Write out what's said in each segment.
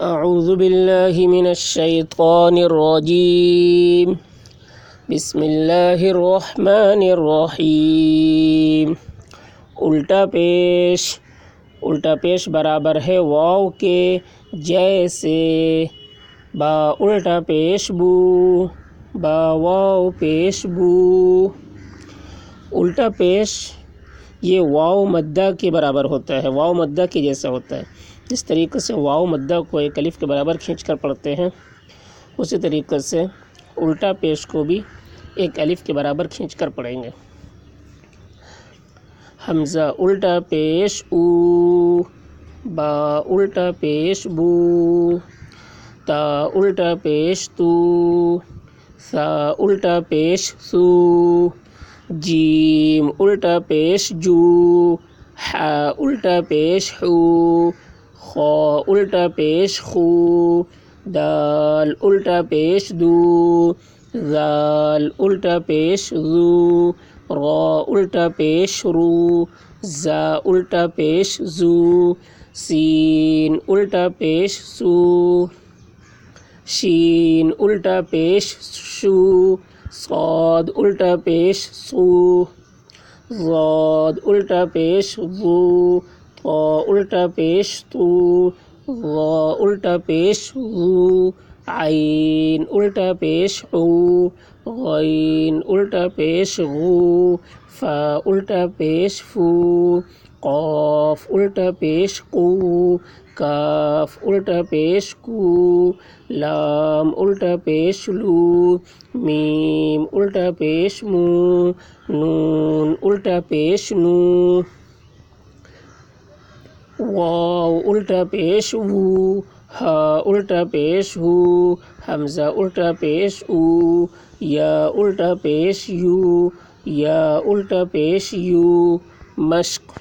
اعوذ باللہ من الشیطان الرجیم بسم اللہ الرحمن الرحیم۔ الٹا پیش برابر ہے واو کے جیسے، با الٹا پیش بو، با واو پیش بو۔ الٹا پیش یہ واو مدہ کے برابر ہوتا ہے، واو مدہ کے جیسا ہوتا ہے۔ جس طریقے سے واو مدہ کو ایک الف کے برابر کھینچ کر پڑھتے ہیں، اسی طریقے سے الٹا پیش کو بھی ایک الف کے برابر کھینچ کر پڑھیں گے۔ حمزہ الٹا پیش او، با الٹا پیش بو، تا الٹا پیش تو، سا الٹا پیش سو، جیم الٹا پیش جو، حا الٹا پیش حو، خا الٹا پیش خو، دال الٹا پیش دو، ذال الٹا پیش ذو، را الٹا پیش رو، زا الٹا پیش زو، سین الٹا پیش سو، شین الٹا پیش شو، صاد الٹا پیش صو، ضاد الٹا پیش ضو، طا الٹا پیش طو، ظا الٹا پیش غو، عین الٹا پیش عو، غین الٹا پیش غو، فا الٹا پیش فو، قاف الٹا پیش قو، کاف الٹا پیش کو، لام الٹا پیش لو، میم الٹا پیش مو، نون الٹا پیش نو، واو الٹا پیش وو، ہا الٹا پیش ہو، حمزہ الٹا پیش او، یا الٹا پیش یو، یا الٹا پیش یو، مشق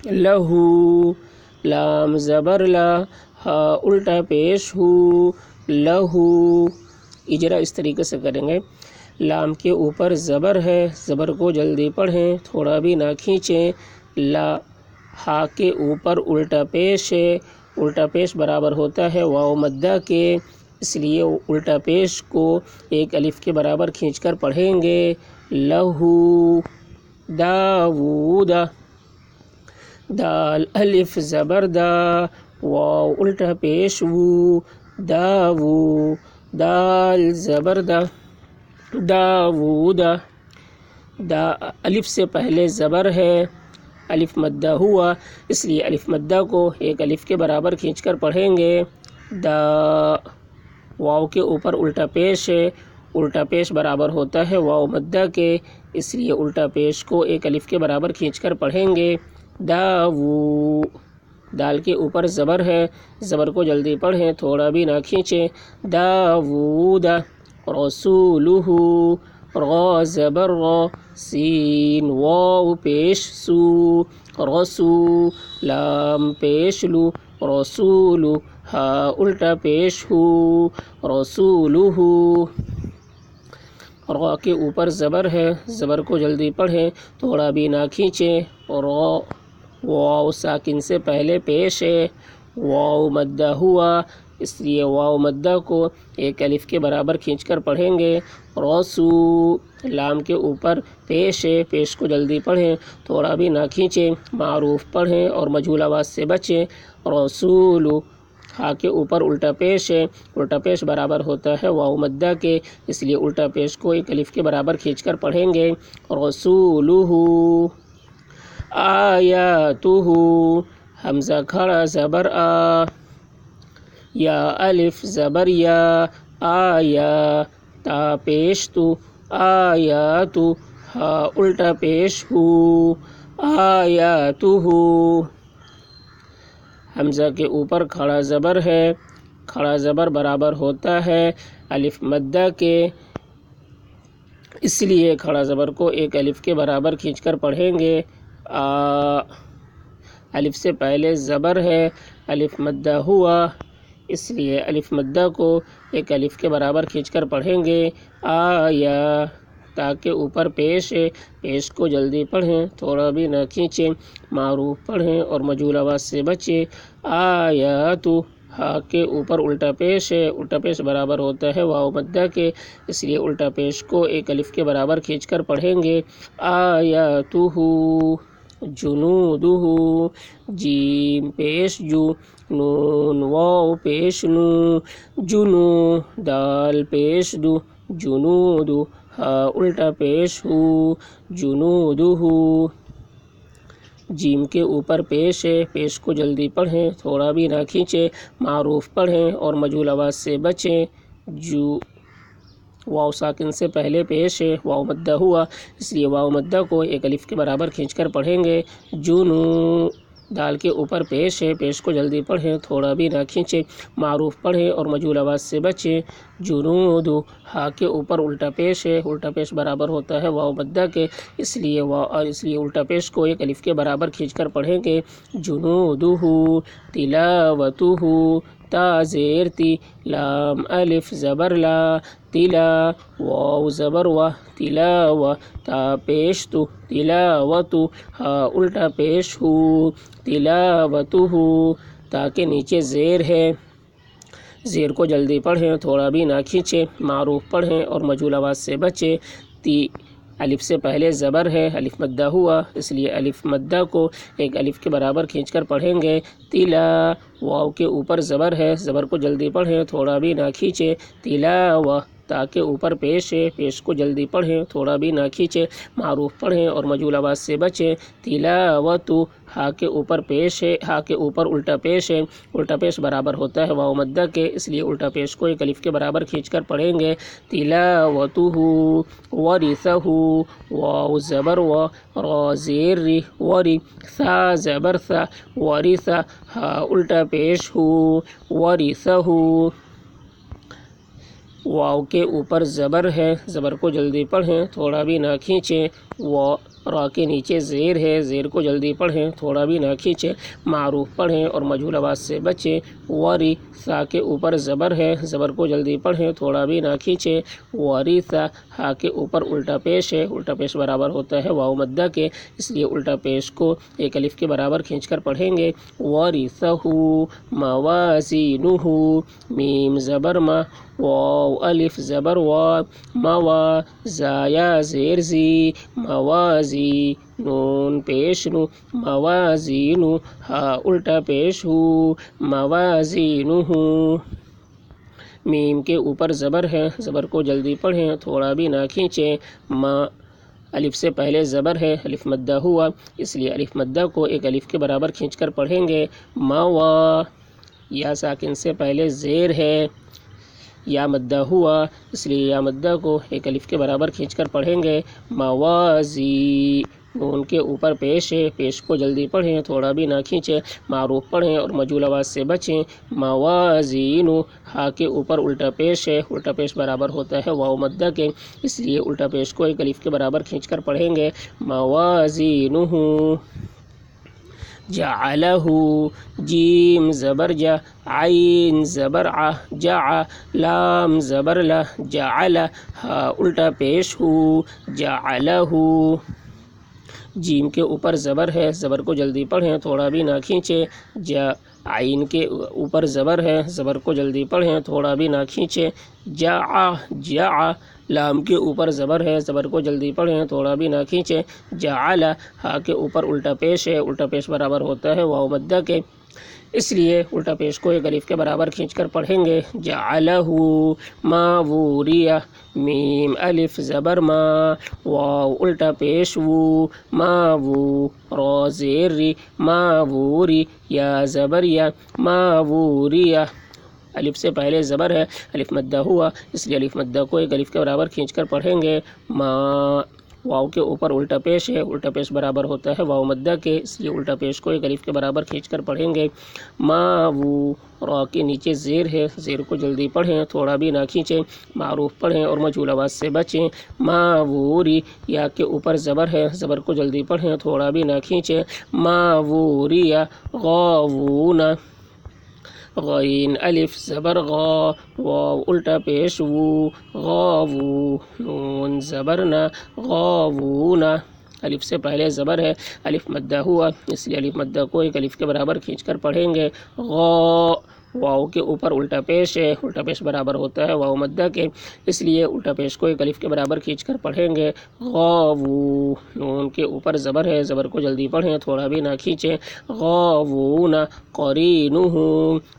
لہو، لام زبر لا، ہا الٹا پیش ہو، لہو۔ اجرا اس طریقے سے کریں گے۔ لام کے اوپر زبر ہے، زبر کو جلدی پڑھیں، تھوڑا بھی نہ کھینچیں۔ لا، ہا کے اوپر الٹا پیش ہے، الٹا پیش برابر ہوتا ہے واو مدہ کے، اس لیے الٹا پیش کو ایک الف کے برابر کھینچ کر پڑھیں گے۔ لہو، داود، دال الف زبر دا، واو الٹا پیش وو، داوو، دال زبر دا، داود، دا الف سے پہلے زبر ہے، الف مدہ ہوا، اس لیے الف مدہ کو ایک الف کے برابر کھینچ کر پڑھیں گے۔ دا، واو کے اوپر الٹا پیش ہے، الٹا پیش برابر ہوتا ہے واو مدہ کے، اس لیے الٹا پیش کو ایک الف کے برابر کھینچ کر پڑھیں گے۔ داو، دال کے اوپر زبر ہے، زبر کو جلدی پڑھیں، تھوڑا بھی نہ کھینچیں۔ داود، رسولہ، را زبر را، سین واو پیش سو، رسو، لام پیش لو، رسولو، ہا الٹا پیش ہو، رسولہ۔ را کے اوپر زبر ہے، زبر کو جلدی پڑھیں، تھوڑا بھی نہ کھینچیں۔ را، واو ساکن سے پہلے پیش ہے، واو مدہ ہوا، اس لیے واو مدہ کو ایک الف کے برابر کھینچ کر پڑھیں گے۔ رسو، لام کے اوپر پیش ہے، پیش کو جلدی پڑھیں، تھوڑا بھی نہ کھینچیں، معروف پڑھیں اور مجہول آواز سے بچیں۔ رسولو، ہا کے اوپر الٹا پیش ہے، الٹا پیش برابر ہوتا ہے واو مدہ کے، اس لیے الٹا پیش کو ایک الف کے برابر کھینچ کر پڑھیں گے۔ رسولہ، آیاتہ، حمزہ کھڑا زبر آ، یا الف زبر یا، آیا، تا پیش تو، آیاتو، ہا الٹا پیش ہو، آیاتہ۔ حمزہ کے اوپر کھڑا زبر ہے، کھڑا زبر برابر ہوتا ہے الف مدہ کے، اس لیے کھڑا زبر کو ایک الف کے برابر کھینچ کر پڑھیں گے۔ آ، الف سے پہلے زبر ہے، الف مدہ ہوا، اس لیے الف مدہ کو ایک الف کے برابر کھینچ کر پڑھیں گے۔ آیا، تا کے اوپر پیش ہے، پیش کو جلدی پڑھیں، تھوڑا بھی نہ کھینچیں، معروف پڑھیں اور مجہول آواز سے بچیں۔ آیاتو، ہا کے اوپر الٹا پیش ہے، الٹا پیش برابر ہوتا ہے واو مدہ کے، اس لیے الٹا پیش کو ایک الف کے برابر کھینچ کر پڑھیں گے۔ آیاتہ جنودہ، جیم پیش جو، نون واو پیش نو، جنو، دال پیش دو، جنود، ہا الٹا پیش ہو، جنودہ، جیم کے اوپر پیش ہے، پیش کو جلدی پڑھیں، تھوڑا بھی نہ کھینچیں، معروف پڑھیں اور مجہول آواز سے بچیں۔ جو واو ساکن سے پہلے پیش ہے، واو مدہ ہوا، اس لیے واو مدہ کو ایک الف کے برابر کھینچ کر پڑھیں گے۔ جنو، دال کے اوپر پیش ہے، پیش کو جلدی پڑھیں، تھوڑا بھی نہ کھینچیں، معروف پڑھیں اور مجہول آواز سے بچیں۔ جنود، ہا کے اوپر الٹا پیش ہے، الٹا پیش برابر ہوتا ہے واو مدہ کے، اس لیے الٹا پیش کو ایک الف کے برابر کھینچ کر پڑھیں گے۔ جنودہ، تلاوتہ، تا زیر تی، لام الف زبر لا، تلا، واو زبر وا، تلاوہ، تا پیش تو، تلاوت، ہا الٹا پیش ہو، تلاوتہ، تا کے نیچے زیر ہے، زیر کو جلدی پڑھیں، تھوڑا بھی نہ کھینچیں، معروف پڑھیں اور مجہول آواز سے بچیں۔ الف سے پہلے زبر ہے، الف مدہ ہوا، اس لیے الف مدہ کو ایک الف کے برابر کھینچ کر پڑھیں گے۔ تلا، واو کے اوپر زبر ہے، زبر کو جلدی پڑھیں، تھوڑا بھی نہ کھینچیں، تلاوہ، تا کے اوپر پیش ہے، پیش کو جلدی پڑھیں، تھوڑا بھی نہ کھینچیں، معروف پڑھیں اور مجہول آواز سے بچیں۔ تلاوت، ہا کے اوپر پیش ہے، ہا کے اوپر الٹا پیش ہے، الٹا پیش برابر ہوتا ہے واو مدہ کے، اس لیے الٹا پیش کو ایک الف کے برابر کھینچ کر پڑھیں گے۔ تلاوتہ، ورثہ، واو زبر و، را زیر ری، وری، ثا زبر ثا، ورثہ، ہا الٹا پیش ہو، ورثہ، واو کے اوپر زبر ہے، زبر کو جلدی پڑھیں، تھوڑا بھی نہ کھینچیں، را کے نیچے زیر ہے، زیر کو جلدی پڑھیں، تھوڑا بھی نہ کھینچیں، معروف پڑھیں اور مجہول آواز سے بچیں۔ وری، ثا کے اوپر زبر ہے، زبر کو جلدی پڑھیں، تھوڑا بھی نہ کھینچیں، وریثہ، ہا کے اوپر الٹا پیش ہے، الٹا پیش برابر ہوتا ہے واو مدہ کے، اس لیے الٹا پیش کو ایک الف کے برابر کھینچ کر پڑھیں گے۔ ورثہ، موازینہ، میم زبر ما، واو الف زبر وا، موا، زایا زیر زی، موازی، نون پیش نو، موازین، ہا الٹا پیش ہو، موازینہ، میم کے اوپر زبر ہے، زبر کو جلدی پڑھیں، تھوڑا بھی نہ کھینچیں، الف سے پہلے زبر ہے، الف مدہ ہوا، اس لیے الف مدہ کو ایک الف کے برابر کھینچ کر پڑھیں گے۔ موا، یا ساکن سے پہلے زیر ہے، یا مدہ ہوا، اس لیے یا مدہ کو ایک الف کے برابر کھینچ کر پڑھیں گے۔ موازی، نون کے اوپر پیش ہے، پیش کو جلدی پڑھیں، تھوڑا بھی نہ کھینچیں، معروف پڑھیں اور مجہول آواز سے بچیں۔ موازین، ہا کے اوپر الٹا پیش ہے، الٹا پیش برابر ہوتا ہے واو مدہ کے، اس لیے الٹا پیش کو ایک الف کے برابر کھینچ کر پڑھیں گے۔ موازینہ، جعلہ، جیم زبر جا، عین زبر ع، جع، لام زبر لا، جعل، ہا الٹا پیش ہو، جعلہ، جیم کے اوپر زبر ہے، زبر کو جلدی پڑھیں، تھوڑا بھی نہ کھینچیں، عین کے اوپر زبر ہے، زبر کو جلدی پڑھیں، تھوڑا بھی نہ کھینچیں، جع، جع، لام کے اوپر زبر ہے، زبر کو جلدی پڑھیں، تھوڑا بھی نہ کھینچیں، جعل، ہا کے اوپر الٹا پیش ہے، الٹا پیش برابر ہوتا ہے واو مدہ کے، اس لیے الٹا پیش کو ایک الف کے برابر کھینچ کر پڑھیں گے۔ جعلہ، ما ووریہ، میم الف زبر ما، واو الٹا پیش وو، ما وو، را زیر ری، ما ووری، یا زبر یا، ما ووریہ، الف سے پہلے زبر ہے، الف مدہ ہوا، اس لیے الف مدہ کو ایک الف کے برابر کھینچ کر پڑھیں گے۔ ما، واو کے اوپر الٹا پیش ہے، الٹا پیش برابر ہوتا ہے واو مدہ کے، اس لیے الٹا پیش کو ایک الف کے برابر کھینچ کر پڑھیں گے۔ ما وو، را کے نیچے زیر ہے، زیر کو جلدی پڑھیں، تھوڑا بھی نہ کھینچیں، معروف پڑھیں اور مجہول آواز سے بچیں۔ ما ووری، یا کے اوپر زبر ہے، زبر کو جلدی پڑھیں، تھوڑا بھی نہ کھینچیں، ما ووریہ، غاوون، غین الف زبر غا، واو الٹا پیش وو، غاوو، نون زبر نا، غاوون، الف سے پہلے زبر ہے، الف مدہ ہوا، اس لیے الف مدہ کو ایک الف کے برابر کھینچ کر پڑھیں گے۔ غا، واو کے اوپر الٹا پیش ہے، الٹا پیش برابر ہوتا ہے واو مدہ کے، اس لیے الٹا پیش کو ایک الف کے برابر کھینچ کر پڑھیں گے۔ غاوو، نون کے اوپر زبر ہے، زبر کو جلدی پڑھیں، تھوڑا بھی نہ کھینچیں۔ غاوون، قرینہ،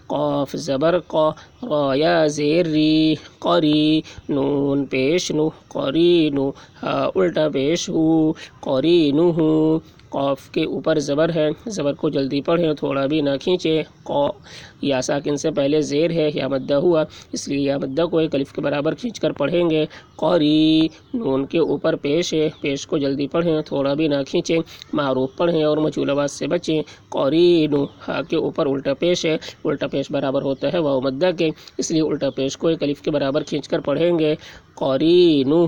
قاف زبر قا، را یا زیر ری، قری، نون پیش نو، قرینو، ہا الٹا پیش ہو، قرینہ، قاف کے اوپر زبر ہے، زبر کو جلدی پڑھیں، تھوڑا بھی نہ کھینچیں۔ قا، یا ساکن سے پہلے زیر ہے، یا مدہ ہوا، اس لیے یا مدہ کو ایک الف کے برابر کھینچ کر پڑھیں گے۔ قری، نون کے اوپر پیش ہے، پیش کو جلدی پڑھیں، تھوڑا بھی نہ کھینچیں، معروف پڑھیں اور مجہول آواز سے بچیں۔ قرینو، ہا کے اوپر الٹا پیش ہے، الٹا پیش برابر ہوتا ہے واو مدہ کے، اس لیے الٹا پیش کو ایک الف کے برابر کھینچ کر پڑھیں گے۔ قرینہ۔